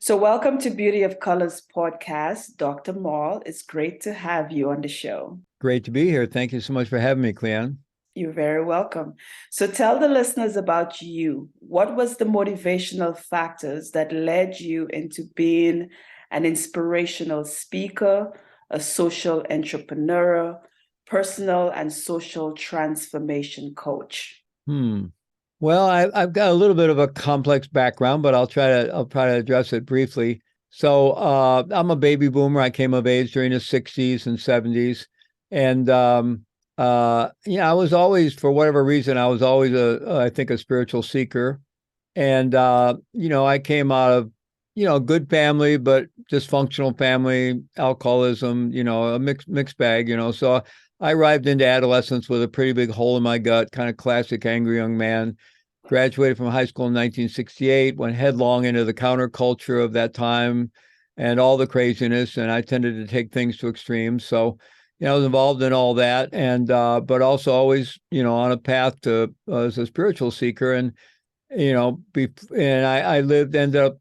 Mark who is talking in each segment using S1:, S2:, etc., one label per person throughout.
S1: So, welcome to Beauty of Colors podcast, Dr. Maull. It's great to have you on the show.
S2: Great to be here. Thank you so much for having me, Cleon.
S1: You're very welcome. So, tell the listeners about you. What was the motivational factors that led you into being an inspirational speaker, a social entrepreneur, personal and social transformation coach?
S2: Well, I've got a little bit of a complex background, but I'll try to address it briefly. So I'm a baby boomer. I came of age during the 60s and 70s. And I was always, for whatever reason, I was always I think a spiritual seeker. And I came out of, good family, but dysfunctional family, alcoholism, a mixed bag, So I arrived into adolescence with a pretty big hole in my gut, kind of classic angry young man. Graduated from high school in 1968, went headlong into the counterculture of that time and all the craziness. And I tended to take things to extremes. So, I was involved in all that, and but also always, on a path to as a spiritual seeker. And I ended up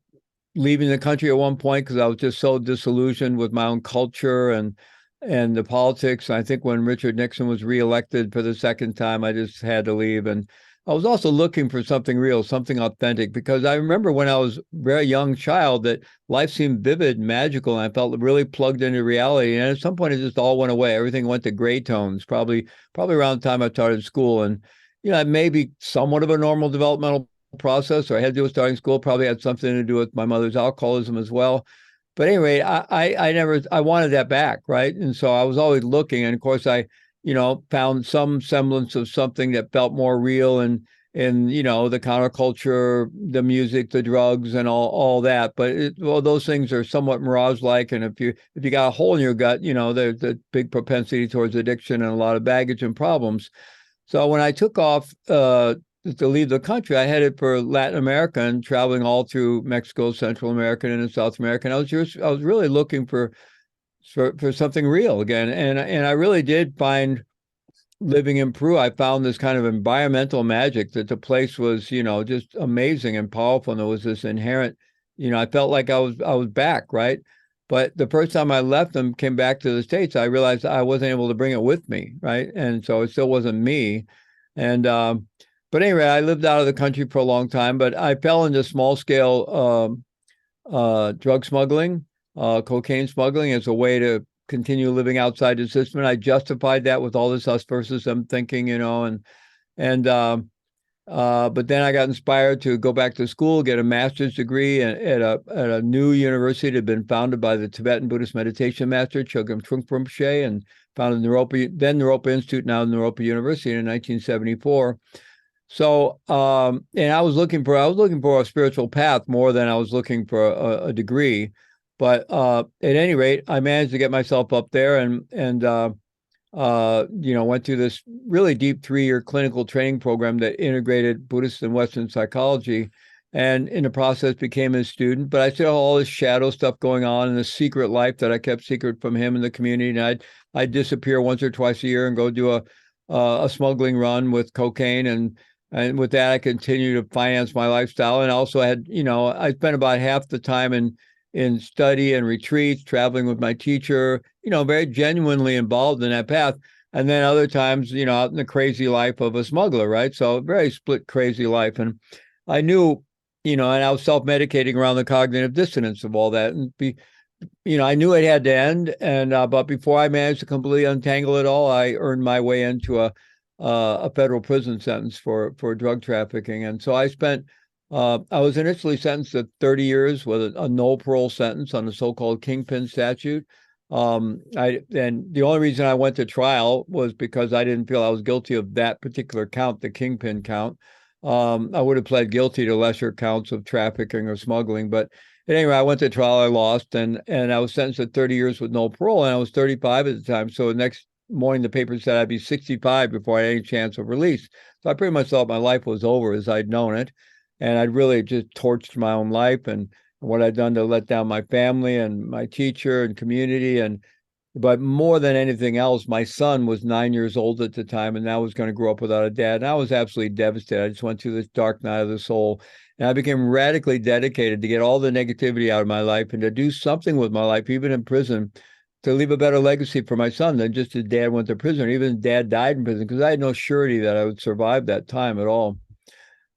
S2: leaving the country at one point because I was just so disillusioned with my own culture and the politics. I think when Richard Nixon was reelected for the second time, I just had to leave. And I was also looking for something real, something authentic, because I remember when I was a very young child that life seemed vivid and magical, and I felt really plugged into reality. And at some point, it just all went away. Everything went to gray tones, probably around the time I started school. And, maybe somewhat of a normal developmental process, or I had to do with starting school, probably had something to do with my mother's alcoholism as well. But anyway, I wanted that back, right? And so I was always looking. And of course, I found some semblance of something that felt more real and the counterculture, the music, the drugs, and all that. But those things are somewhat mirage-like. And if you got a hole in your gut, there's a big propensity towards addiction and a lot of baggage and problems. So when I took off to leave the country, I headed for Latin America and traveling all through Mexico, Central America, and South America. And I was really looking for something real again. And I really did find, living in Peru, I found this kind of environmental magic, that the place was, just amazing and powerful. And there was this inherent, I felt like I was back, right? But the first time I left and came back to the States, I realized I wasn't able to bring it with me, right? And so it still wasn't me. And but anyway, I lived out of the country for a long time, but I fell into small scale drug smuggling, cocaine smuggling, as a way to continue living outside the system. And I justified that with all this us versus them thinking, but then I got inspired to go back to school, get a master's degree at a new university that had been founded by the Tibetan Buddhist meditation master Chogyam Trungpa Rinpoche, and founded Naropa Institute, now Naropa University, in 1974. So, and I was looking for a spiritual path more than I was looking for a degree. But at any rate, I managed to get myself up there and went through this really deep 3-year clinical training program that integrated Buddhist and Western psychology, and in the process became his student. But I still had all this shadow stuff going on, and the secret life that I kept secret from him and the community. And I'd disappear once or twice a year and go do a smuggling run with cocaine, and with that I continued to finance my lifestyle. And also had, I spent about half the time in study and retreats, traveling with my teacher, very genuinely involved in that path. And then other times, out in the crazy life of a smuggler, right? So a very split, crazy life. And I knew, and I was self-medicating around the cognitive dissonance of all that. And I knew it had to end. And but before I managed to completely untangle it all, I earned my way into a federal prison sentence for drug trafficking. And so I was initially sentenced to 30 years with a no parole sentence on the so-called kingpin statute. And the only reason I went to trial was because I didn't feel I was guilty of that particular count, the kingpin count. I would have pled guilty to lesser counts of trafficking or smuggling. But anyway, I went to trial, I lost, and I was sentenced to 30 years with no parole, and I was 35 at the time. So the next morning, the paper said I'd be 65 before I had any chance of release. So I pretty much thought my life was over as I'd known it. And I'd really just torched my own life and what I'd done to let down my family and my teacher and community. But more than anything else, my son was 9 years old at the time, and now was going to grow up without a dad. And I was absolutely devastated. I just went through this dark night of the soul. And I became radically dedicated to get all the negativity out of my life and to do something with my life, even in prison, to leave a better legacy for my son than just his dad went to prison. Even dad died in prison, because I had no surety that I would survive that time at all.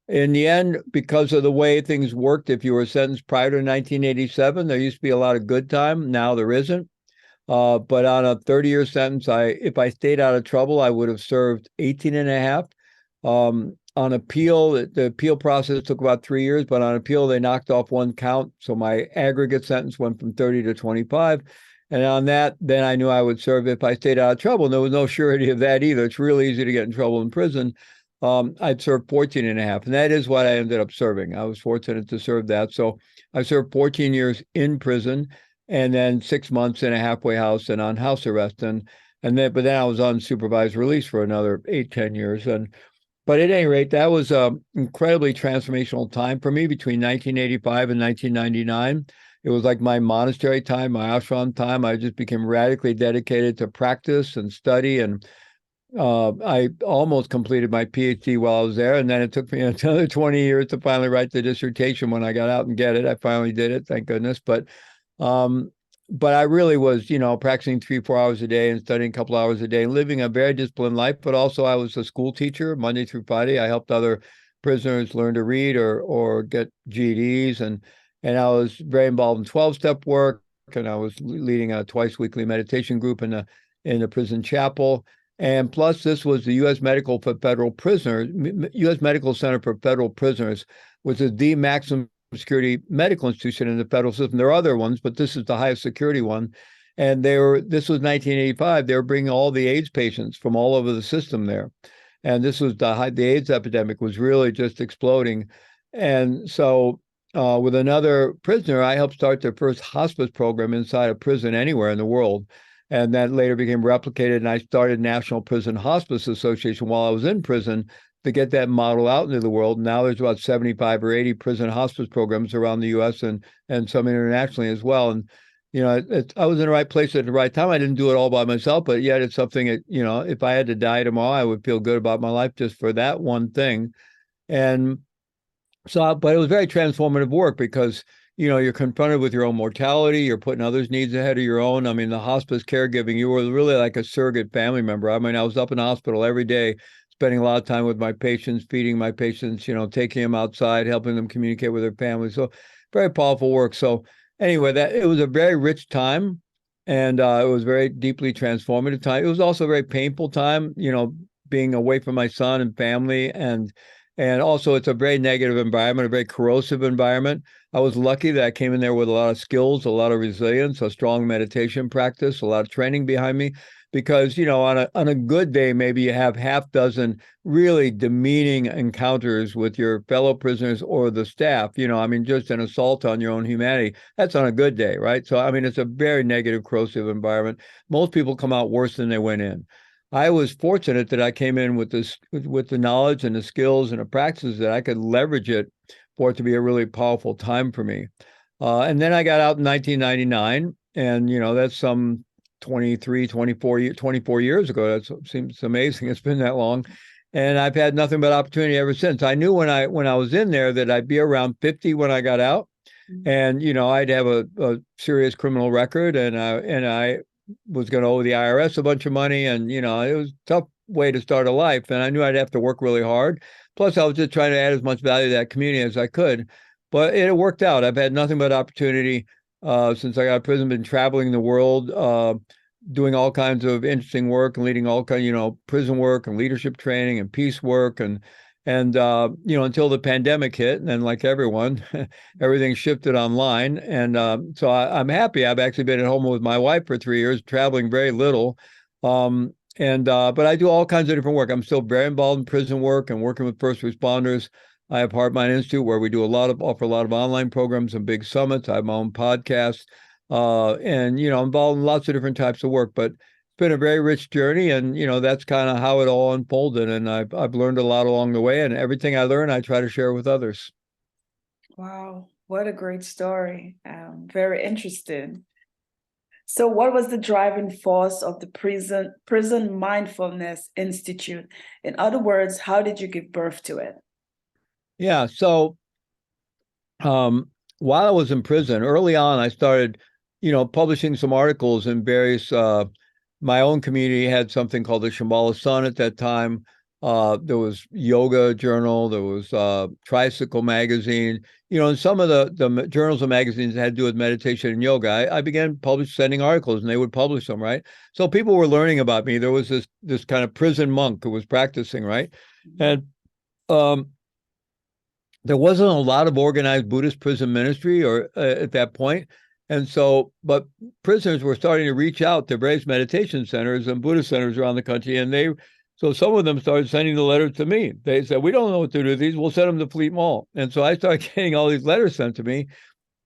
S2: In the end, because of the way things worked, if you were sentenced prior to 1987, there used to be a lot of good time. Now there isn't. But on a 30-year sentence, if I stayed out of trouble, I would have served 18 and a half. On appeal, the appeal process took about 3 years, but on appeal, they knocked off one count. So my aggregate sentence went from 30 to 25. And on that, then I knew I would serve if I stayed out of trouble. And there was no surety of that either. It's real easy to get in trouble in prison. I'd served 14 and a half. And that is what I ended up serving. I was fortunate to serve that. So I served 14 years in prison, and then 6 months in a halfway house and on house arrest. But then I was on supervised release for another 8-10 years. But at any rate, that was an incredibly transformational time for me between 1985 and 1999. It was like my monastery time, my ashram time. I just became radically dedicated to practice and study. And I almost completed my PhD while I was there. And then it took me another 20 years to finally write the dissertation. When I got out and get it, I finally did it, thank goodness. But I really was, practicing 3-4 hours a day and studying a couple hours a day and living a very disciplined life. But also I was a school teacher Monday through Friday. I helped other prisoners learn to read or get GEDs. And I was very involved in 12-step work. And I was leading a twice weekly meditation group in the prison chapel. And plus, this was the U.S. Medical Center for Federal Prisoners, which is the maximum security medical institution in the federal system. There are other ones, but this is the highest security one. And this was 1985. They were bringing all the AIDS patients from all over the system there. And this was the AIDS epidemic was really just exploding. And so with another prisoner, I helped start their first hospice program inside a prison anywhere in the world. And that later became replicated. And I started National Prison Hospice Association while I was in prison to get that model out into the world. Now there's about 75 or 80 prison hospice programs around the U.S. and some internationally as well. And, I was in the right place at the right time. I didn't do it all by myself, but yet it's something that, if I had to die tomorrow, I would feel good about my life just for that one thing. And so, but it was very transformative work because, you're confronted with your own mortality. You're putting others' needs ahead of your own. I mean, the hospice caregiving, you were really like a surrogate family member. I mean, I was up in the hospital every day, spending a lot of time with my patients, feeding my patients, taking them outside, helping them communicate with their families. So very powerful work. So anyway, it was a very rich time, and it was very deeply transformative time. It was also a very painful time, being away from my son and family, and also it's a very negative environment, a very corrosive environment. I was lucky that I came in there with a lot of skills, a lot of resilience, a strong meditation practice, a lot of training behind me. Because, on a good day, maybe you have half dozen really demeaning encounters with your fellow prisoners or the staff, just an assault on your own humanity. That's on a good day, right? So, it's a very negative, corrosive environment. Most people come out worse than they went in. I was fortunate that I came in with the knowledge and the skills and the practices that I could leverage it for it to be a really powerful time for me. And then I got out in 1999, and, that's some 24 years ago. That seems amazing. It's been that long. And I've had nothing but opportunity ever since. I knew when I was in there that I'd be around 50 when I got out. And, I'd have a serious criminal record, and I was going to owe the IRS a bunch of money. And, it was a tough way to start a life. And I knew I'd have to work really hard. Plus, I was just trying to add as much value to that community as I could. But it worked out. I've had nothing but opportunity since I got out of prison, been traveling the world, doing all kinds of interesting work and leading all kinds, prison work and leadership training and peace work. And until the pandemic hit, and then like everyone, everything shifted online. And so I'm happy. I've actually been at home with my wife for 3 years, traveling very little. But I do all kinds of different work. I'm still very involved in prison work and working with first responders. I have Heart Mind Institute, where we do offer a lot of online programs and big summits. I have my own podcast, and involved in lots of different types of work. But it's been a very rich journey, and that's kind of how it all unfolded. And I've learned a lot along the way, and everything I learn, I try to share with others.
S1: Wow, what a great story! Very interesting. So what was the driving force of the Prison Mindfulness Institute? In other words, how did you give birth to it?
S2: Yeah, so while I was in prison, early on, I started, publishing some articles in various, my own community had something called the Shambhala Sun at that time. There was Yoga Journal, there was Tricycle Magazine, and some of the journals and magazines had to do with meditation and yoga. I began sending articles and they would publish them, right? So people were learning about me. There was this kind of prison monk who was practicing, right? And um, there wasn't a lot of organized Buddhist prison ministry or at that point. And so, but prisoners were starting to reach out to various meditation centers and Buddhist centers around the country. So some of them started sending the letters to me. They said, we don't know what to do with these. We'll send them to Fleet Maull. And so I started getting all these letters sent to me.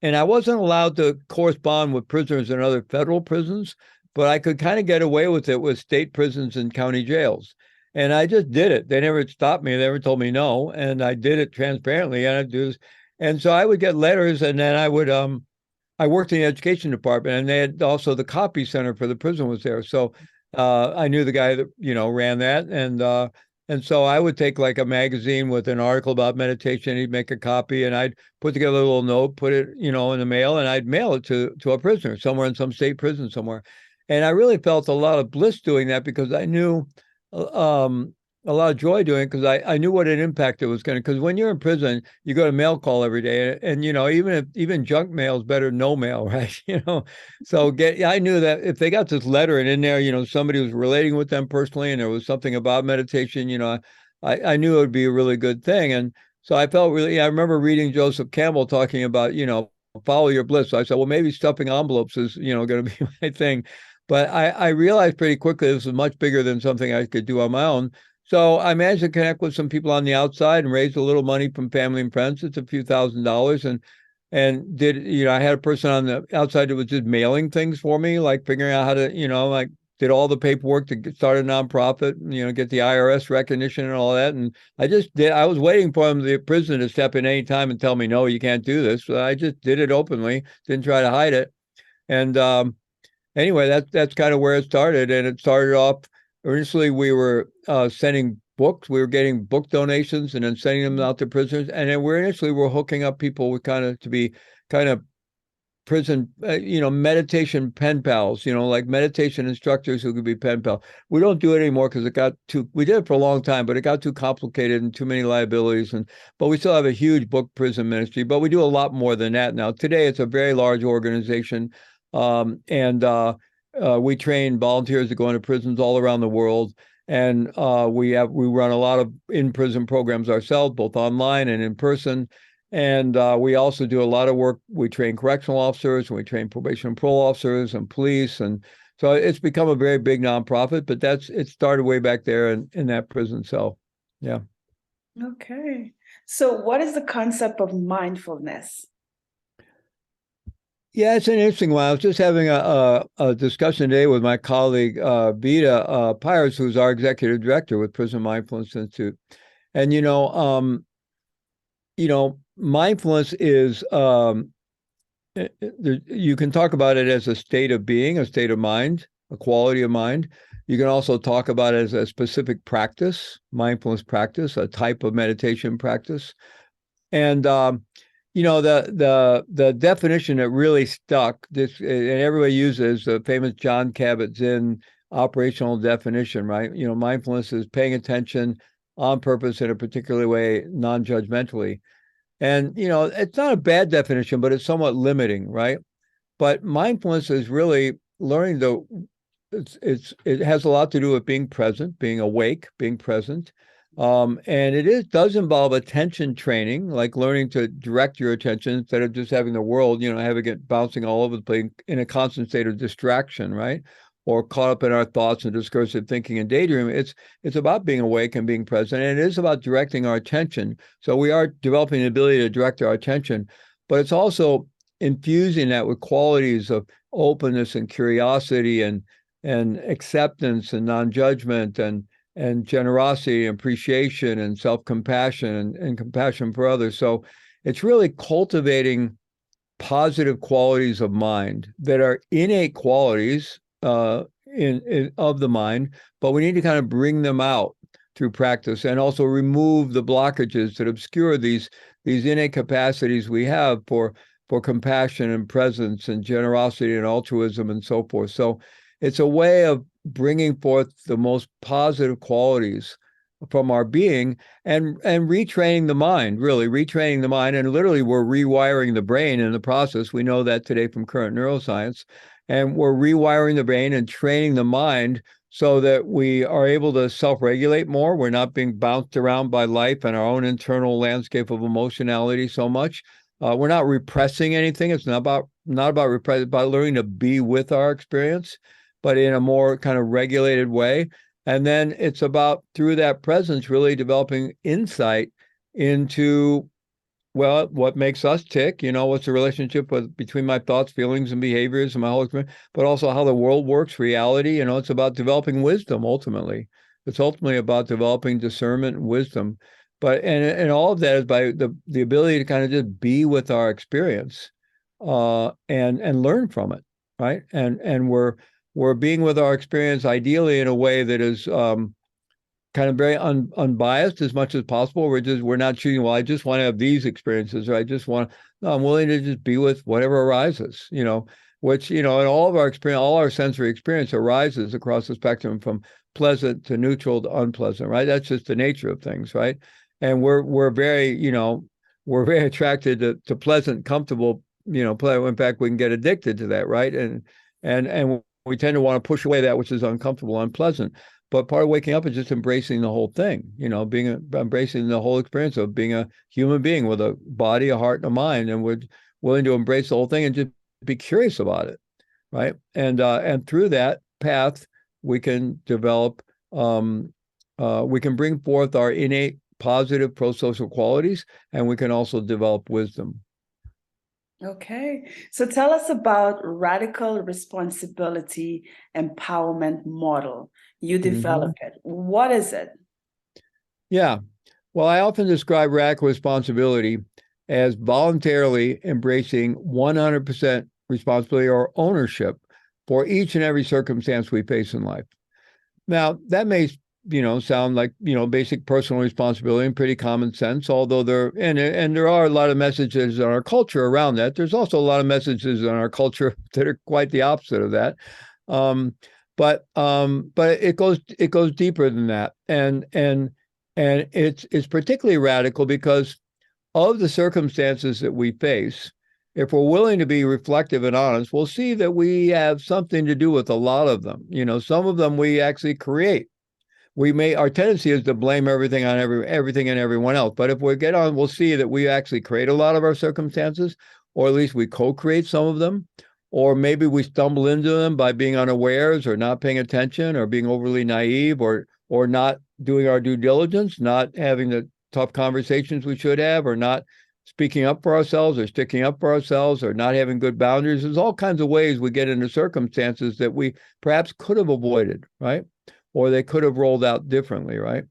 S2: And I wasn't allowed to correspond with prisoners in other federal prisons, but I could kind of get away with it with state prisons and county jails. And I just did it. They never stopped me. They never told me no. And I did it transparently. And I do. And so I would get letters, and then I worked in the education department, and they had also the copy center for the prison was there. So I knew the guy that, ran that. And so I would take like a magazine with an article about meditation. He'd make a copy, and I'd put together a little note, put it, in the mail, and I'd mail it to a prisoner somewhere in some state prison somewhere. And I really felt a lot of bliss doing that because I knew a lot of joy doing it because I knew what an impact it was going to. Because when you're in prison, you go to mail call every day, and even junk mail is better than no mail, right? So I knew that if they got this letter and in there, somebody was relating with them personally, and there was something about meditation, I knew it would be a really good thing. And so I felt I remember reading Joseph Campbell talking about, follow your bliss. So I said, well, maybe stuffing envelopes is, going to be my thing. But I realized pretty quickly this was much bigger than something I could do on my own. So I managed to connect with some people on the outside and raise a little money from family and friends. It's a few $1,000s, and I had a person on the outside that was just mailing things for me, like figuring out how to, like did all the paperwork to start a nonprofit, get the IRS recognition and all that. And I was waiting for the prison to step in any time and tell me, no, you can't do this. So I just did it openly, didn't try to hide it. And anyway, that's kind of where it started. And it started off initially we were sending books. We were getting book donations and then sending them out to prisoners. And then we're hooking up people with to be kind of prison, meditation pen pals, like meditation instructors who could be pen pals. We don't do it anymore because we did it for a long time, but it got too complicated and too many liabilities. But we still have a huge book prison ministry, but we do a lot more than that now. Today, it's a very large organization. And we train volunteers to go into prisons all around the world. And we run a lot of in-prison programs ourselves, both online and in person. And we also do a lot of work. We train correctional officers, and we train probation and parole officers and police. And so it's become a very big nonprofit, but it started way back there in that prison cell. Yeah.
S1: Okay. So what is the concept of mindfulness?
S2: Yeah, it's an interesting one. I was just having a discussion today with my colleague Vita Pires, who's our executive director with Prison Mindfulness Institute. And mindfulness is you can talk about it as a state of being, a state of mind, a quality of mind. You can also talk about it as a specific practice, mindfulness practice, a type of meditation practice. And the definition that really stuck, this and everybody uses the famous John Kabat-Zinn operational definition, right? Mindfulness is paying attention on purpose in a particular way, non-judgmentally. And it's not a bad definition, but it's somewhat limiting, right? But mindfulness is really learning it has a lot to do with being present, being awake, being present. And does involve attention training, like learning to direct your attention instead of just having the world, having it bouncing all over the place in a constant state of distraction, right? Or caught up in our thoughts and discursive thinking and daydreaming. It's about being awake and being present, and it is about directing our attention. So we are developing the ability to direct our attention, but it's also infusing that with qualities of openness and curiosity and acceptance and non-judgment and generosity and appreciation and self-compassion and compassion for others. So it's really cultivating positive qualities of mind that are innate qualities of the mind, but we need to kind of bring them out through practice and also remove the blockages that obscure these these innate capacities we have for compassion and presence and generosity and altruism and so forth. So it's a way of bringing forth the most positive qualities from our being and retraining the mind, really retraining the mind. And literally we're rewiring the brain in the process. We know that today from current neuroscience. And we're rewiring the brain and training the mind so that we are able to self-regulate more. We're not being bounced around by life and our own internal landscape of emotionality so much. We're not repressing anything. It's not about repressing, about learning to be with our experience, but in a more kind of regulated way. And then it's about, through that presence, really developing insight into, well, what makes us tick, what's the relationship between my thoughts, feelings, and behaviors and my whole experience, but also how the world works, reality. It's about developing wisdom, ultimately. It's ultimately about developing discernment and wisdom. But and all of that is by the ability to kind of just be with our experience and learn from it, right? And we're being with our experience ideally in a way that is kind of very unbiased as much as possible. We're not choosing, well, I just want to have these experiences, or no, I'm willing to just be with whatever arises, which, in all of our experience, all our sensory experience arises across the spectrum from pleasant to neutral to unpleasant, right? That's just the nature of things, right? And we're very, we're very attracted to pleasant, comfortable, in fact, we can get addicted to that, right? And we tend to want to push away that which is uncomfortable, unpleasant. But part of waking up is just embracing the whole thing, embracing the whole experience of being a human being with a body, a heart, and a mind, and we're willing to embrace the whole thing and just be curious about it, right? And through that path, we can develop, we can bring forth our innate positive pro-social qualities, and we can also develop wisdom.
S1: Okay, so tell us about radical responsibility empowerment model. You develop it. What is it?
S2: Yeah, well, I often describe radical responsibility as voluntarily embracing 100% responsibility or ownership for each and every circumstance we face in life. Now, that may sound like basic personal responsibility and pretty common sense, although there are a lot of messages in our culture around that. There's also a lot of messages in our culture that are quite the opposite of that. But it goes deeper than that, and it's particularly radical because of the circumstances that we face. If we're willing to be reflective and honest, we'll see that we have something to do with a lot of them. Some of them we actually create. Our tendency is to blame everything on everything and everyone else. But if we get on, we'll see that we actually create a lot of our circumstances, or at least we co-create some of them, or maybe we stumble into them by being unawares or not paying attention or being overly naive or not doing our due diligence, not having the tough conversations we should have, or not speaking up for ourselves or sticking up for ourselves or not having good boundaries. There's all kinds of ways we get into circumstances that we perhaps could have avoided, right? Or they could have rolled out differently, right?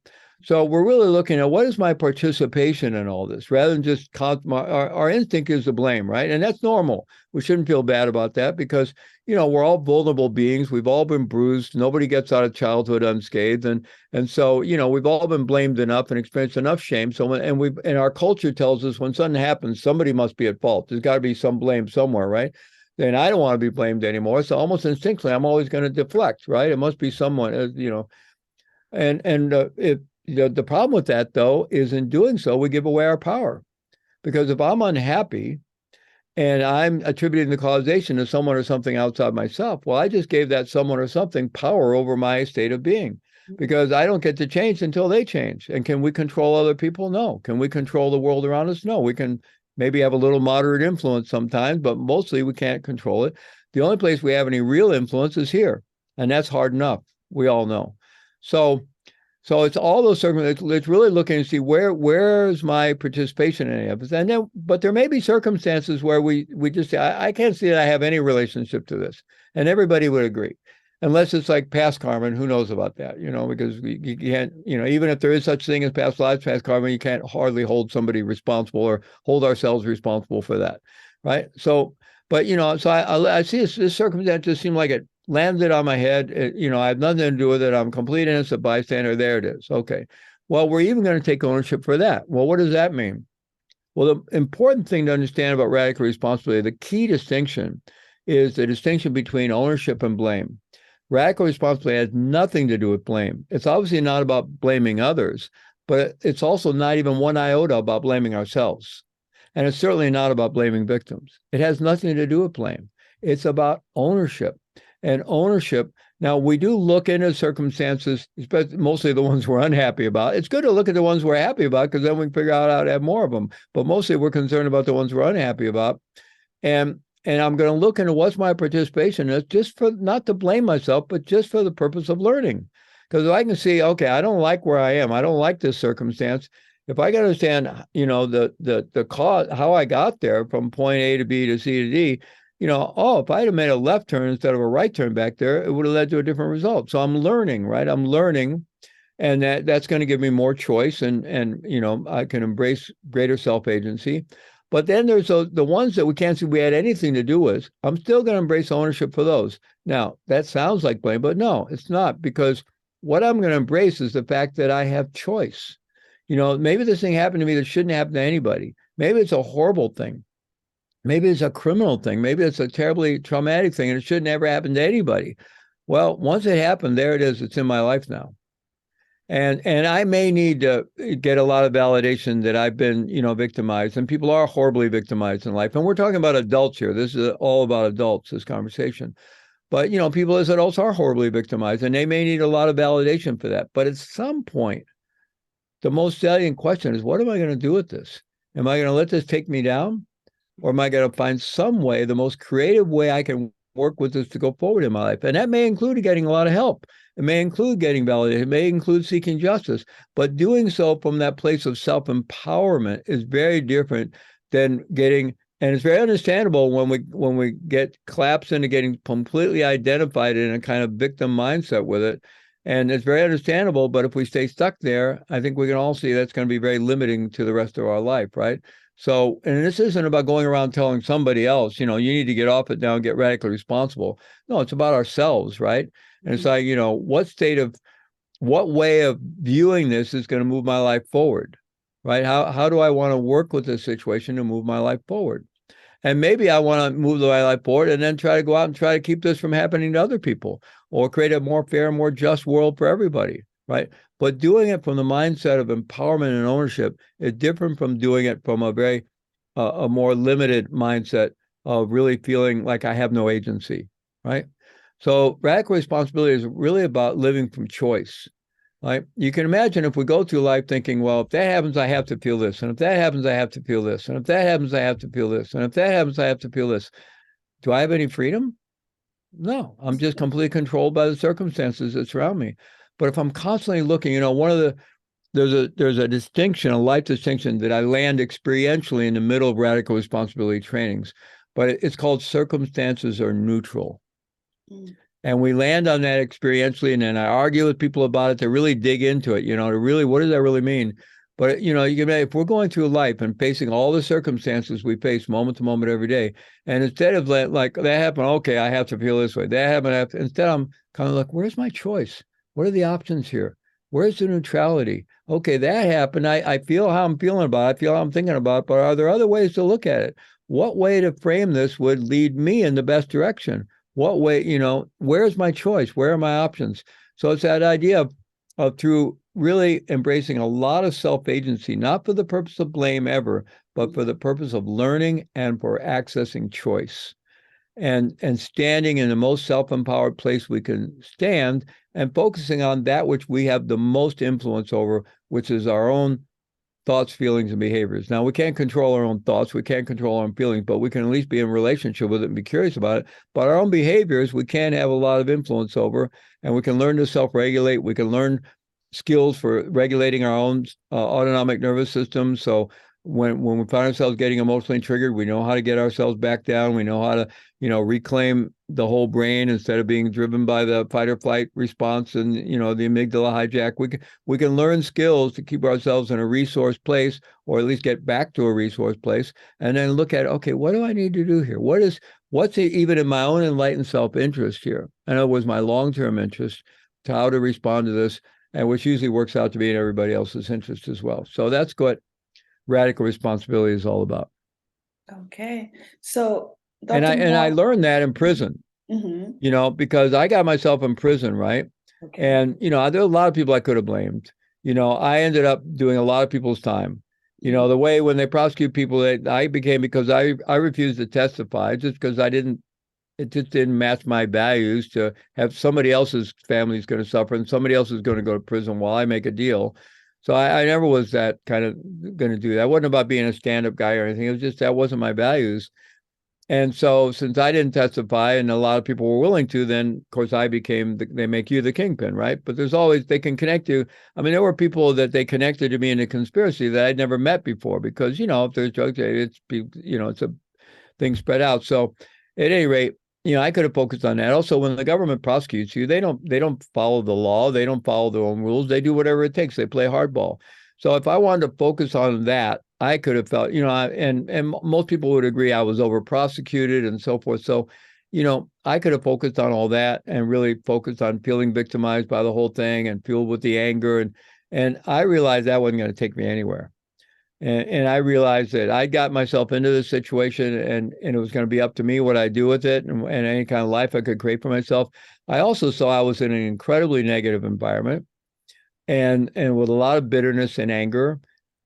S2: So we're really looking at what is my participation in all this, rather than just our instinct is to blame, right? And that's normal. We shouldn't feel bad about that because, we're all vulnerable beings. We've all been bruised. Nobody gets out of childhood unscathed. And so, we've all been blamed enough and experienced enough shame. So and our culture tells us when something happens, somebody must be at fault. There's got to be some blame somewhere, right? Then I don't want to be blamed anymore. So almost instinctively, I'm always going to deflect, right? It must be someone, the problem with that, though, is in doing so, we give away our power. Because if I'm unhappy and I'm attributing the causation to someone or something outside myself, well, I just gave that someone or something power over my state of being. Because I don't get to change until they change. And can we control other people? No. Can we control the world around us? No. We can maybe have a little moderate influence sometimes, but mostly we can't control it. The only place we have any real influence is here. And that's hard enough. We all know. So it's all those circumstances. It's really looking to see where's my participation in any of this. But there may be circumstances where we just say, I can't see that I have any relationship to this. And everybody would agree. Unless it's like past karma, and who knows about that, because you can't, even if there is such thing as past lives, past karma, you can't hardly hold somebody responsible or hold ourselves responsible for that, right? So, but, so I see this circumstance just seemed like it landed on my head. I have nothing to do with it. I'm complete innocent bystander. There it is. Okay. Well, we're even going to take ownership for that. Well, what does that mean? Well, the important thing to understand about radical responsibility, the key distinction is the distinction between ownership and blame. Radical responsibility has nothing to do with blame. It's obviously not about blaming others, but it's also not even one iota about blaming ourselves. And it's certainly not about blaming victims. It has nothing to do with blame. It's about ownership. And ownership, now we do look into circumstances, especially mostly the ones we're unhappy about. It's good to look at the ones we're happy about because then we can figure out how to have more of them. But mostly we're concerned about the ones we're unhappy about. And I'm going to look into what's my participation is, just for not to blame myself, but just for the purpose of learning. Because if I can see, okay, I don't like where I am, I don't like this circumstance. If I can understand, the cause, how I got there from point A to B to C to D, if I had made a left turn instead of a right turn back there, it would have led to a different result. So I'm learning, right? I'm learning, and that's going to give me more choice, and I can embrace greater self-agency. But then there's the ones that we can't see we had anything to do with. I'm still going to embrace ownership for those. Now, that sounds like blame, but no, it's not, because what I'm going to embrace is the fact that I have choice. Maybe this thing happened to me that shouldn't happen to anybody. Maybe it's a horrible thing. Maybe it's a criminal thing. Maybe it's a terribly traumatic thing, and it shouldn't ever happen to anybody. Well, once it happened, there it is. It's in my life now. And I may need to get a lot of validation that I've been, victimized, and people are horribly victimized in life. And we're talking about adults here. This is all about adults, this conversation. But, people as adults are horribly victimized, and they may need a lot of validation for that. But at some point, the most salient question is, what am I going to do with this? Am I going to let this take me down? Or am I going to find some way, the most creative way I can work with this to go forward in my life? And that may include getting a lot of help. It may include getting validated. It may include seeking justice. But doing so from that place of self-empowerment is very different than getting, and it's very understandable when we get collapsed into getting completely identified in a kind of victim mindset with it. And it's very understandable, but if we stay stuck there, I think we can all see that's going to be very limiting to the rest of our life, right? So, and this isn't about going around telling somebody else, you need to get off it now and get radically responsible. No, it's about ourselves, right? And it's like, what way of viewing this is going to move my life forward, right? How do I want to work with this situation to move my life forward? And maybe I want to move my life forward and then try to go out and try to keep this from happening to other people, or create a more fair, more just world for everybody, right? But doing it from the mindset of empowerment and ownership is different from doing it from a more limited mindset of really feeling like I have no agency, right? So radical responsibility is really about living from choice. Right? You can imagine if we go through life thinking, well, if that happens, I have to feel this. And if that happens, I have to feel this. And if that happens, I have to feel this. And if that happens, I have to feel this. Do I have any freedom? No, I'm just completely controlled by the circumstances that surround me. But if I'm constantly looking, there's a distinction, a life distinction that I land experientially in the middle of radical responsibility trainings, but it's called circumstances are neutral. And we land on that experientially, and then I argue with people about it to really dig into it, to really, what does that really mean? But, if we're going through life and facing all the circumstances we face moment to moment every day, and instead of like that happened, okay, I have to feel this way, that happened, instead I'm kind of like, where's my choice? What are the options here? Where's the neutrality? Okay, that happened. I feel how I'm feeling about it. I feel how I'm thinking about it, but are there other ways to look at it? What way to frame this would lead me in the best direction? What way, where's my choice? Where are my options? So it's that idea of through really embracing a lot of self-agency, not for the purpose of blame ever, but for the purpose of learning and for accessing choice, and standing in the most self-empowered place we can stand, and focusing on that which we have the most influence over, which is our own thoughts, feelings, and behaviors. Now, we can't control our own thoughts, we can't control our own feelings, but we can at least be in relationship with it and be curious about it. But our own behaviors, we can have a lot of influence over, and we can learn to self-regulate. We can learn skills for regulating our own autonomic nervous system. So when we find ourselves getting emotionally triggered, we know how to get ourselves back down. We know how to, reclaim the whole brain instead of being driven by the fight or flight response and, the amygdala hijack. We can learn skills to keep ourselves in a resource place, or at least get back to a resource place, and then look at, okay, what do I need to do here? What's even in my own enlightened self-interest here? In other words, my long-term interest, to how to respond to this, and which usually works out to be in everybody else's interest as well. So that's good. radical responsibility is all about.
S1: Okay. So,
S2: And
S1: Dr.
S2: I
S1: Maull.
S2: learned that in prison,
S1: Mm-hmm.
S2: because I got myself in prison, right?
S1: Okay.
S2: And, there are a lot of people I could have blamed. I ended up doing a lot of people's time.
S1: Mm-hmm.
S2: The way when they prosecute people, I became, because I refused to testify just because it just didn't match my values to have somebody else's family is going to suffer and somebody else is going to go to prison while I make a deal. So I never was that kind of going to do that. It wasn't about being a stand-up guy or anything. It was just that wasn't my values. And so since I didn't testify and a lot of people were willing to, then of course they make you the kingpin, right? But there's always, they can connect you. I mean, there were people that they connected to me in a conspiracy that I'd never met before because, if there's drugs, it's a thing spread out. So at any rate, I could have focused on that. Also, when the government prosecutes you, they don't follow the law. They don't follow their own rules. They do whatever it takes. They play hardball. So if I wanted to focus on that, I could have felt, and most people would agree I was over prosecuted and so forth. So, I could have focused on all that and really focused on feeling victimized by the whole thing and fueled with the anger. And I realized that wasn't going to take me anywhere. And I realized that I got myself into this situation and it was going to be up to me what I do with it and any kind of life I could create for myself. I also saw I was in an incredibly negative environment and with a lot of bitterness and anger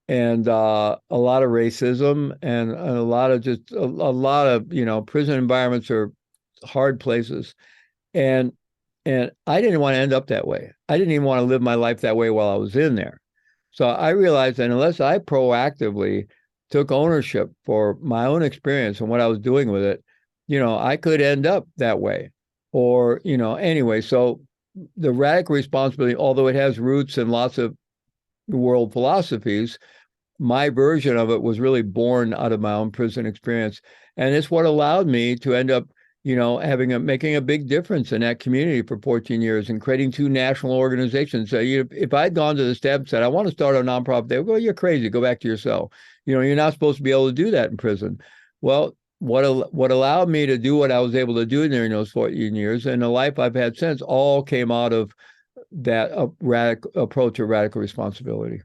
S2: and a lot of racism and a lot of lot of, prison environments are hard places. And I didn't want to end up that way. I didn't even want to live my life that way while I was in there. So I realized that unless I proactively took ownership for my own experience and what I was doing with it, I could end up that way. Or, anyway, so the radical responsibility, although it has roots in lots of world philosophies, my version of it was really born out of my own prison experience. And it's what allowed me to end up, making a big difference in that community for 14 years and creating two national organizations. So if I'd gone to the staff and said, I want to start a nonprofit, they would go, you're crazy, go back to your cell. You're not supposed to be able to do that in prison. Well, what allowed me to do what I was able to do during those 14 years and the life I've had since all came out of that radical approach of radical responsibility.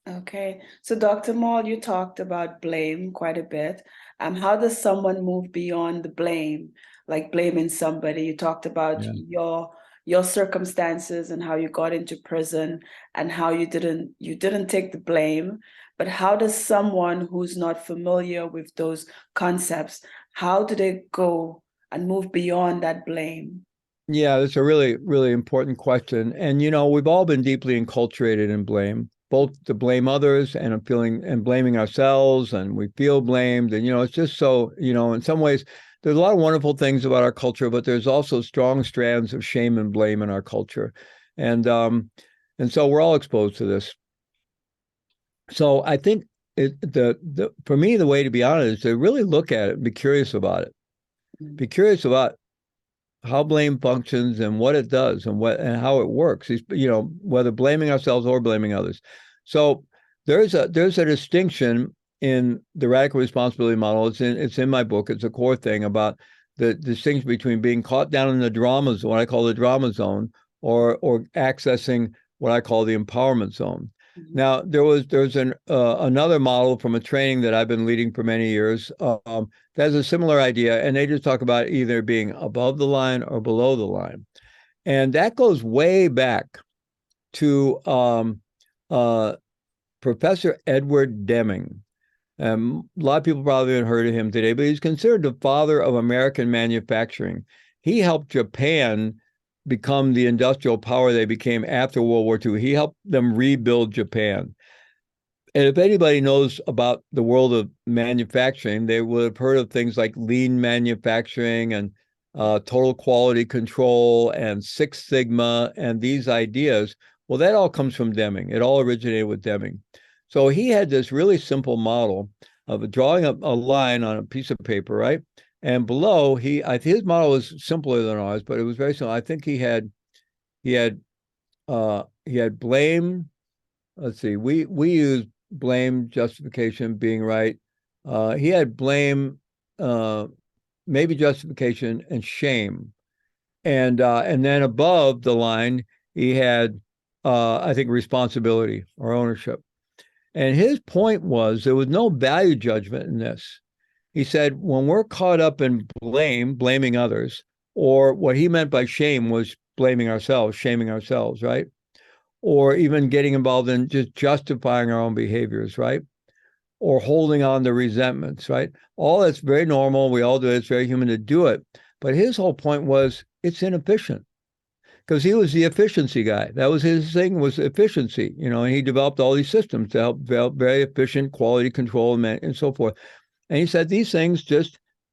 S1: Okay. So, Dr. Maull, you talked about blame quite a bit. How does someone move beyond the blame, like blaming somebody? You talked about
S2: Yeah.
S1: your circumstances and how you got into prison and how you didn't take the blame. But how does someone who's not familiar with those concepts, how do they go and move beyond that blame?
S2: Yeah, that's a really, really important question. And, we've all been deeply enculturated in blame, both to blame others and feeling and blaming ourselves. And we feel blamed. And, it's just so, in some ways, there's a lot of wonderful things about our culture, but there's also strong strands of shame and blame in our culture. And so we're all exposed to this. So I think for me, the way to be honest is to really look at it and be curious about it. Be curious about how blame functions and what it does and how it works. Whether blaming ourselves or blaming others. So there's a distinction in the radical responsibility model. It's in my book. It's a core thing about the distinction between being caught down in the drama zone, what I call the drama zone, or accessing what I call the empowerment zone.
S1: Mhm.
S2: Now there's another model from a training that I've been leading for many years. That's a similar idea, and they just talk about either being above the line or below the line, and that goes way back to Professor Edward Deming. A lot of people probably haven't heard of him today, but he's considered the father of American manufacturing. He helped Japan become the industrial power they became after World War II. He helped them rebuild Japan. And if anybody knows about the world of manufacturing, they would have heard of things like lean manufacturing and total quality control and Six Sigma and these ideas. Well, that all comes from Deming. It all originated with Deming. So he had this really simple model of drawing a line on a piece of paper, right? And below, his model was simpler than ours, but it was very simple. I think he had blame. Let's see. We use blame, justification, being right. He had blame, maybe justification, and shame, and then above the line he had, I think, responsibility or ownership. And his point was there was no value judgment in this. He said, when we're caught up in blaming others, or what he meant by shame was blaming ourselves, shaming ourselves, right? Or even getting involved in just justifying our own behaviors, right? Or holding on to resentments, right? All that's very normal. We all do it. It's very human to do it. But his whole point was it's inefficient, because he was the efficiency guy. That was his thing, was efficiency, and he developed all these systems to help develop very efficient quality control and so forth. And he said these things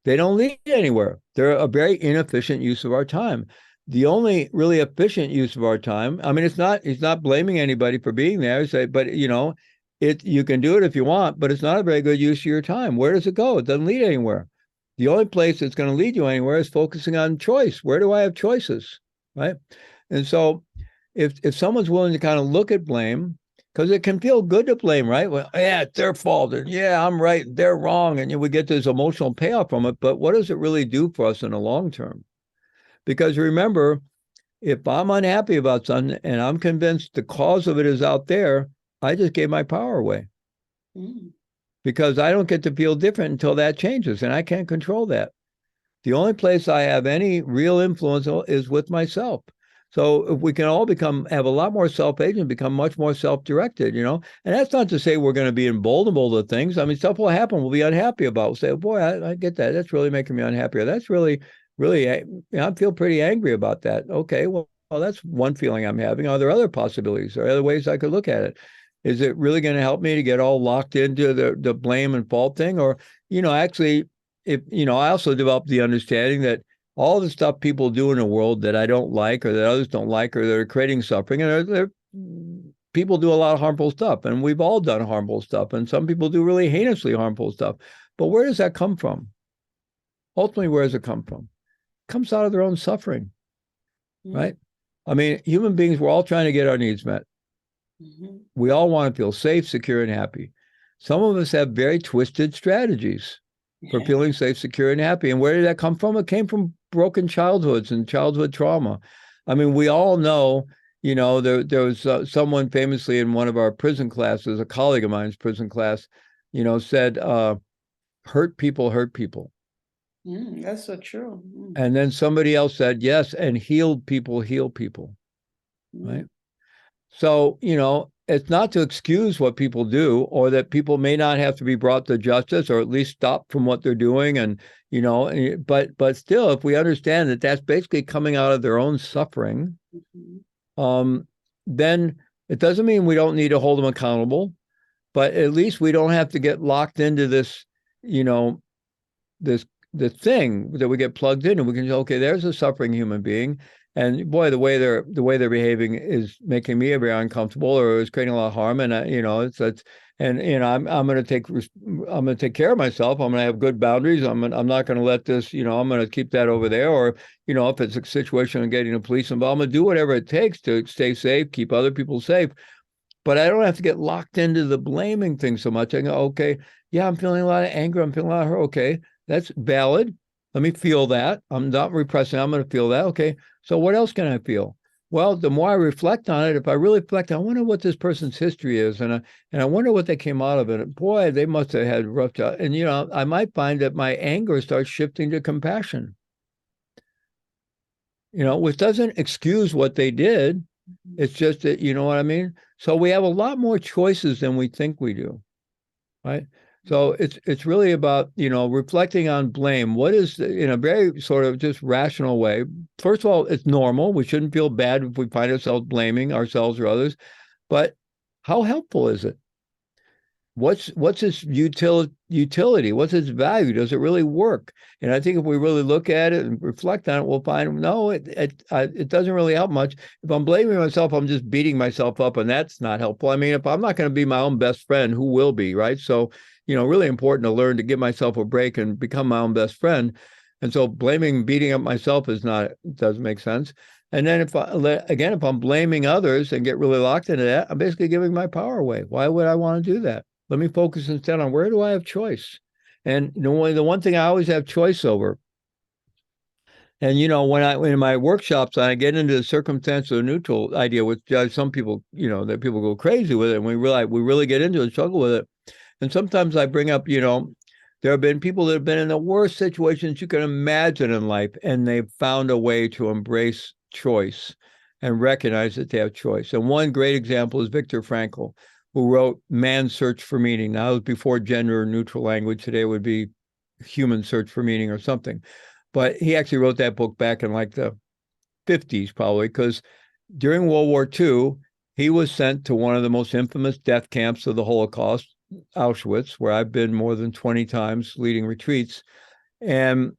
S2: they don't lead anywhere. They're a very inefficient use of our time. The only really efficient use of our time, I mean, he's not blaming anybody for being there, but you can do it if you want, but it's not a very good use of your time. Where does it go? It doesn't lead anywhere. The only place it's going to lead you anywhere is focusing on choice. Where do I have choices? Right. And so if someone's willing to kind of look at blame, because it can feel good to blame, right? Well, yeah, it's their fault. And yeah, I'm right. They're wrong. And we get this emotional payoff from it. But what does it really do for us in the long term? Because remember, if I'm unhappy about something and I'm convinced the cause of it is out there, I just gave my power away. Mm. Because I don't get to feel different until that changes, and I can't control that. The only place I have any real influence is with myself. So if we can all have a lot more self-agent, become much more self-directed, and that's not to say we're going to be invulnerable to things. I mean, stuff will happen we'll be unhappy about. We'll say, oh, boy, I get that. That's really making me unhappy. Or that's really, really, I feel pretty angry about that. Okay, well, that's one feeling I'm having. Are there other possibilities? Are there other ways I could look at it? Is it really going to help me to get all locked into the blame and fault thing? Or, actually, I also developed the understanding that all the stuff people do in the world that I don't like, or that others don't like, or that are creating suffering, and people do a lot of harmful stuff, and we've all done harmful stuff, and some people do really heinously harmful stuff. But where does that come from? Ultimately, where does it come from? It comes out of their own suffering, right? I mean, human beings, we're all trying to get our needs met. Mm-hmm. We all want to feel safe, secure, and happy. Some of us have very twisted strategies for feeling safe, secure, and happy. And where did that come from? It came from broken childhoods and childhood trauma. I mean, we all know, there was someone famously in one of our prison classes, a colleague of mine's prison class, said, hurt people hurt people.
S1: That's so true.
S2: And then somebody else said, yes, and healed people heal people. Right. So, it's not to excuse what people do, or that people may not have to be brought to justice, or at least stop from what they're doing. And, but still, if we understand that that's basically coming out of their own suffering, then it doesn't mean we don't need to hold them accountable, but at least we don't have to get locked into this, the thing that we get plugged in, and we can say, okay, there's a suffering human being. And boy, the way they're behaving is making me very uncomfortable, or is creating a lot of harm. And I'm going to take care of myself. I'm going to have good boundaries. I'm not going to let this, I'm going to keep that over there. Or, if it's a situation of getting the police involved, I'm going to do whatever it takes to stay safe, keep other people safe. But I don't have to get locked into the blaming thing so much. I go, okay, yeah, I'm feeling a lot of anger. I'm feeling a lot of hurt. Okay, that's valid. Let me feel that. I'm not repressing. I'm going to feel that. Okay. So what else can I feel? Well, the more I reflect on it, if I really reflect, I wonder what this person's history is. And I wonder what they came out of it. Boy, they must have had rough job. And, I might find that my anger starts shifting to compassion, which doesn't excuse what they did. It's just that, you know what I mean? So we have a lot more choices than we think we do. Right. So it's really about, reflecting on blame. What is, in a very sort of just rational way. First of all, it's normal. We shouldn't feel bad if we find ourselves blaming ourselves or others. But how helpful is it? What's its utility? What's its value? Does it really work? And I think if we really look at it and reflect on it, we'll find, no, it doesn't really help much. If I'm blaming myself, I'm just beating myself up, and that's not helpful. I mean, if I'm not going to be my own best friend, who will be, right? So, really important to learn to give myself a break and become my own best friend. And so beating up myself doesn't make sense. And then if I'm blaming others and get really locked into that, I'm basically giving my power away. Why would I want to do that? Let me focus instead on, where do I have choice? And the one thing I always have choice over And when in my workshops I get into the circumstantial neutral idea, which some people, that people go crazy with it, and we really get into it, struggle with it. And sometimes I bring up, there have been people that have been in the worst situations you can imagine in life, and they've found a way to embrace choice and recognize that they have choice. And one great example is Viktor Frankl, who wrote Man's Search for Meaning. Now, it was before gender neutral language. Today would be Human Search for Meaning or something. But he actually wrote that book back in like the 50s, probably, because during World War II, he was sent to one of the most infamous death camps of the Holocaust, Auschwitz, where I've been more than 20 times leading retreats. And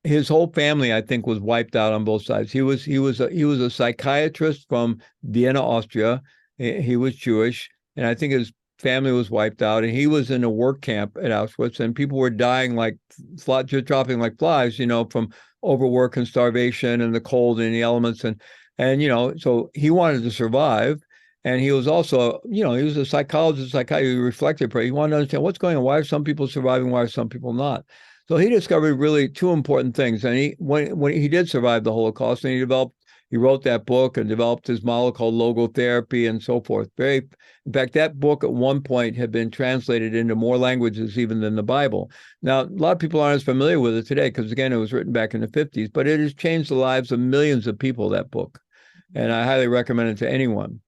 S2: his whole family, I think, was wiped out on both sides. He was a psychiatrist from Vienna, Austria. He was Jewish, and I think his family was wiped out, and he was in a work camp at Auschwitz, and people were dying just dropping like flies, from overwork and starvation and the cold and the elements, and so he wanted to survive. And he was also, he was a psychologist, he reflected, he wanted to understand what's going on. Why are some people surviving? Why are some people not? So he discovered really two important things. And when he did survive the Holocaust, and he wrote that book and developed his model called logotherapy and so forth. In fact, that book at one point had been translated into more languages even than the Bible. Now, a lot of people aren't as familiar with it today because, again, it was written back in the 50s, but it has changed the lives of millions of people, that book. And I highly recommend it to anyone.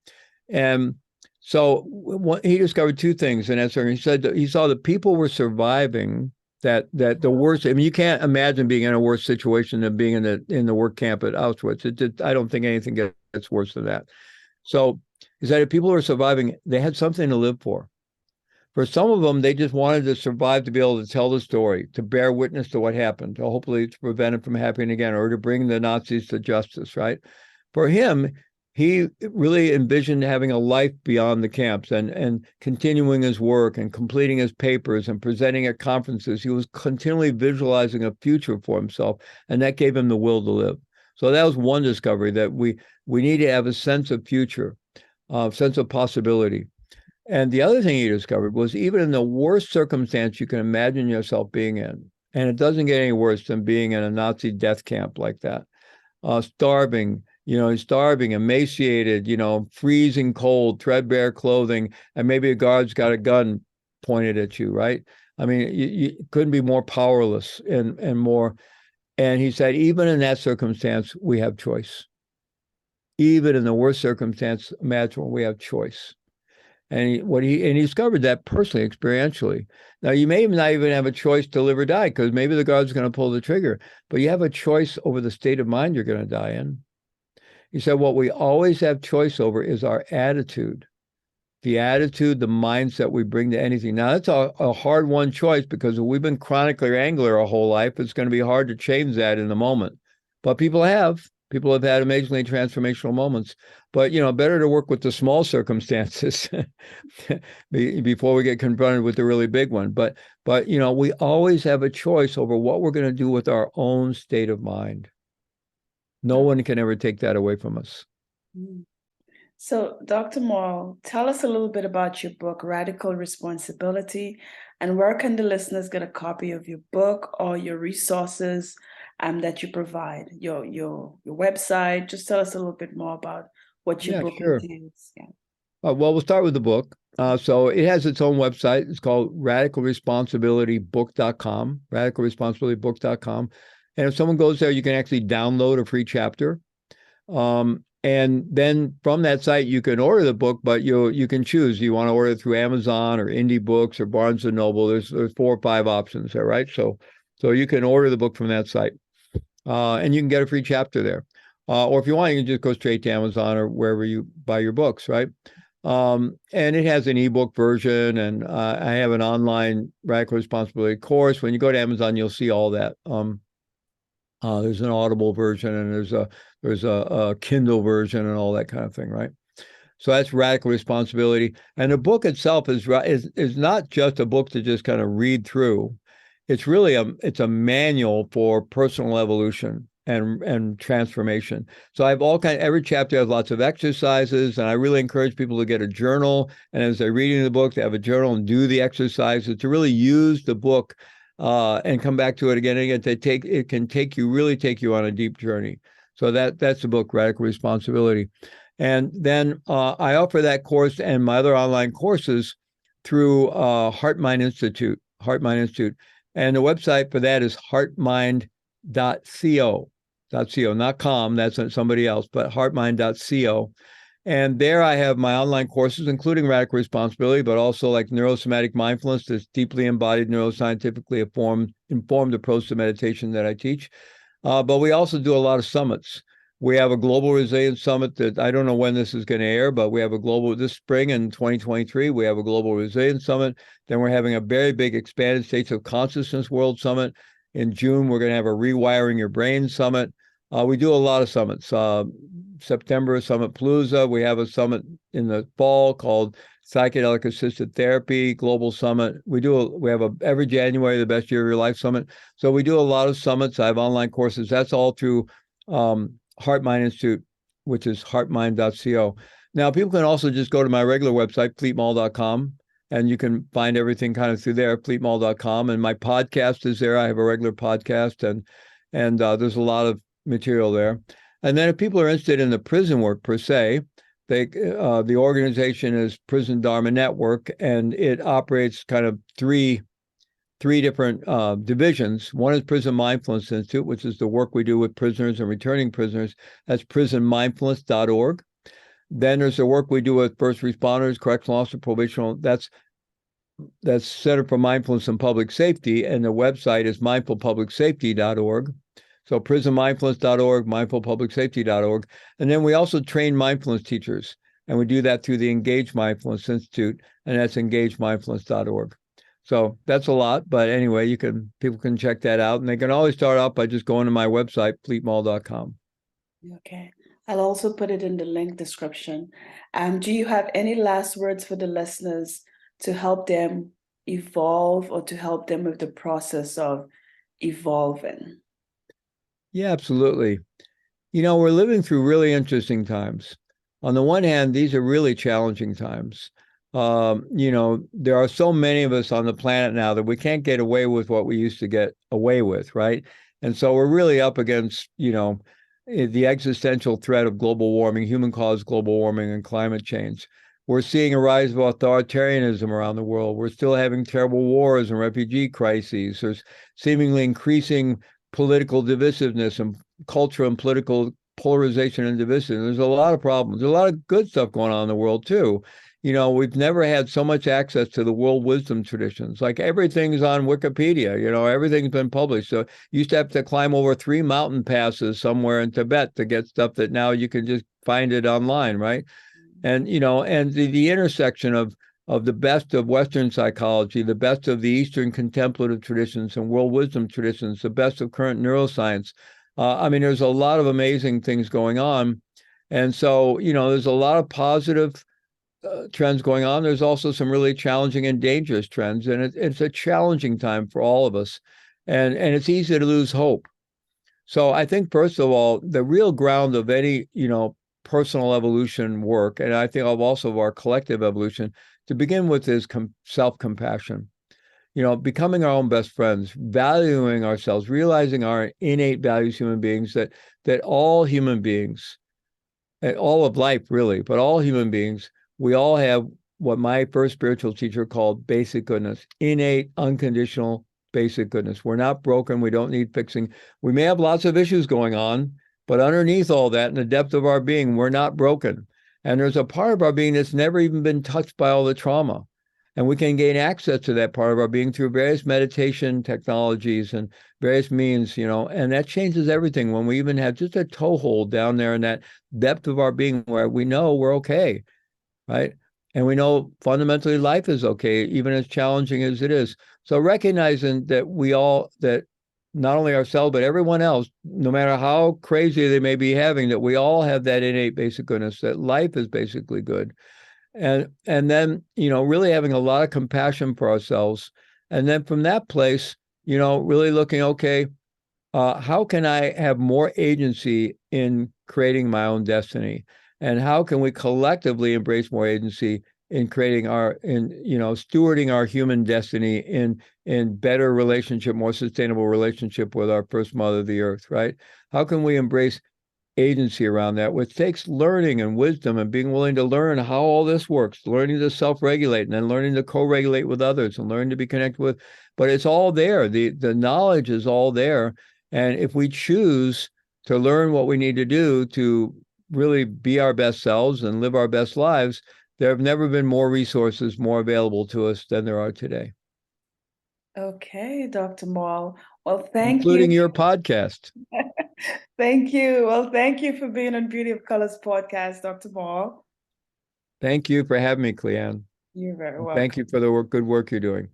S2: And so he discovered two things. And he said that he saw that people were surviving that the worst. I mean, you can't imagine being in a worse situation than being in the work camp at Auschwitz. I don't think anything gets worse than that. So he said if people were surviving, they had something to live for. For some of them, they just wanted to survive to be able to tell the story, to bear witness to what happened, to hopefully to prevent it from happening again, or to bring the Nazis to justice, right? For him, he really envisioned having a life beyond the camps and continuing his work and completing his papers and presenting at conferences. He was continually visualizing a future for himself, and that gave him the will to live. So that was one discovery, that we need to have a sense of future, sense of possibility. And the other thing he discovered was even in the worst circumstance you can imagine yourself being in, and it doesn't get any worse than being in a Nazi death camp like that, starving, emaciated, freezing cold, threadbare clothing, and maybe a guard's got a gun pointed at you, right? I mean, you couldn't be more powerless and more. And he said, even in that circumstance, we have choice. Even in the worst circumstance imaginable, we have choice. And he discovered that personally, experientially. Now, you may not even have a choice to live or die, because maybe the guard's going to pull the trigger, but you have a choice over the state of mind you're going to die in. He said, what we always have choice over is our attitude, the mindset we bring to anything. Now, that's a hard-won choice, because if we've been chronically angler our whole life, it's going to be hard to change that in the moment. But people have had amazingly transformational moments. But, better to work with the small circumstances before we get confronted with the really big one. But we always have a choice over what we're going to do with our own state of mind. No one can ever take that away from us.
S1: So, Dr. Maull, tell us a little bit about your book, Radical Responsibility, and where can the listeners get a copy of your book or your resources that you provide, your website? Just tell us a little bit more about what your book contains. Yeah.
S2: Well, we'll start with the book. So it has its own website. It's called radicalresponsibilitybook.com, radicalresponsibilitybook.com. And if someone goes there, you can actually download a free chapter. And then from that site, you can order the book, but you can choose. You want to order it through Amazon or Indie Books or Barnes & Noble. There's 4 or 5 options there, right? So you can order the book from that site. And you can get a free chapter there. Or if you want, you can just go straight to Amazon or wherever you buy your books, right? And it has an ebook version, and I have an online radical responsibility course. When you go to Amazon, you'll see all that. There's an Audible version, and there's a Kindle version, and all that kind of thing, right? So that's Radical Responsibility. And the book itself is not just a book to just kind of read through. It's really it's a manual for personal evolution and transformation. So I have every chapter has lots of exercises, and I really encourage people to get a journal. And as they're reading the book, they have a journal and do the exercises to really use the book and come back to it again and again. It can really take you on a deep journey. So that's the book, Radical Responsibility. And then I offer that course and my other online courses through Heart Mind Institute. And the website for that is heartmind.co. Not com, that's somebody else, but heartmind.co. And there I have my online courses, including Radical Responsibility, but also like neurosomatic mindfulness, this deeply embodied, neuroscientifically informed approach to meditation that I teach. But we also do a lot of summits. We have a global resilience summit that I don't know when this is going to air, but we have this spring in 2023, we have a global resilience summit. Then we're having a very big expanded states of consciousness world summit. In June, we're going to have a rewiring your brain summit. We do a lot of summits. September Summit Palooza. We have a summit in the fall called Psychedelic Assisted Therapy Global Summit. We have every January, the Best Year of Your Life Summit. So we do a lot of summits. I have online courses. That's all through Heart Mind Institute, which is heartmind.co. Now, people can also just go to my regular website, fleetmaull.com, and you can find everything kind of through there, fleetmaull.com. And my podcast is there. I have a regular podcast, and there's a lot of material there. And then if people are interested in the prison work per se, the organization is Prison Dharma Network, and it operates kind of three different divisions. One is Prison Mindfulness Institute, which is the work we do with prisoners and returning prisoners. That's prisonmindfulness.org. Then there's the work we do with first responders, correctional officers, probational. That's Center for Mindfulness and Public Safety, and the website is mindfulpublicsafety.org. So prisonmindfulness.org, mindfulpublicsafety.org. And then we also train mindfulness teachers, and we do that through the Engage Mindfulness Institute, and that's engagemindfulness.org. So that's a lot, but anyway, people can check that out, and they can always start out by just going to my website, fleetmaull.com.
S1: Okay. I'll also put it in the link description. Do you have any last words for the listeners to help them evolve or to help them with the process of evolving?
S2: Yeah, absolutely. We're living through really interesting times. On the one hand, these are really challenging times. There are so many of us on the planet now that we can't get away with what we used to get away with, right? And so we're really up against, the existential threat of global warming, human-caused global warming and climate change. We're seeing a rise of authoritarianism around the world. We're still having terrible wars and refugee crises. There's seemingly increasing political divisiveness and cultural and political polarization and divisiveness. There's a lot of problems. There's a lot of good stuff going on in the world too. We've never had so much access to the world wisdom traditions. Like everything's on Wikipedia, everything's been published. So you used to have to climb over 3 mountain passes somewhere in Tibet to get stuff that now you can just find it online, right? And, and the intersection of the best of Western psychology, the best of the Eastern contemplative traditions and world wisdom traditions, the best of current neuroscience. There's a lot of amazing things going on. And so, there's a lot of positive trends going on. There's also some really challenging and dangerous trends. And it's a challenging time for all of us. And it's easy to lose hope. So I think, first of all, the real ground of any, personal evolution work, and I think also of our collective evolution, to begin with, is self-compassion. Becoming our own best friends, valuing ourselves, realizing our innate values, human beings, that all human beings, and all of life really, but all human beings, we all have what my first spiritual teacher called basic goodness, innate, unconditional, basic goodness. We're not broken. We don't need fixing. We may have lots of issues going on, but underneath all that, in the depth of our being, we're not broken. And there's a part of our being that's never even been touched by all the trauma. And we can gain access to that part of our being through various meditation technologies and various means, and that changes everything when we even have just a toehold down there in that depth of our being where we know we're okay, right? And we know fundamentally life is okay, even as challenging as it is. So recognizing that that not only ourselves, but everyone else, no matter how crazy they may be having, that we all have that innate basic goodness, that life is basically good. And then, really having a lot of compassion for ourselves. And then from that place, really looking, okay, how can I have more agency in creating my own destiny? And how can we collectively embrace more agency in creating stewarding our human destiny in better relationship, more sustainable relationship with our first mother, the earth, right? How can we embrace agency around that, which takes learning and wisdom and being willing to learn how all this works, learning to self-regulate and then learning to co-regulate with others and learning to be connected with, but it's all there. The knowledge is all there. And if we choose to learn what we need to do to really be our best selves and live our best lives, there have never been more resources more available to us than there are today.
S1: Okay, Dr. Maull. Well, thank
S2: including
S1: you.
S2: your podcast.
S1: Thank you. Well, thank you for being on Beauty of Colors podcast, Dr. Maull.
S2: Thank you for having me, Cleanne.
S1: You're very
S2: Thank you
S1: welcome.
S2: for the good work you're doing.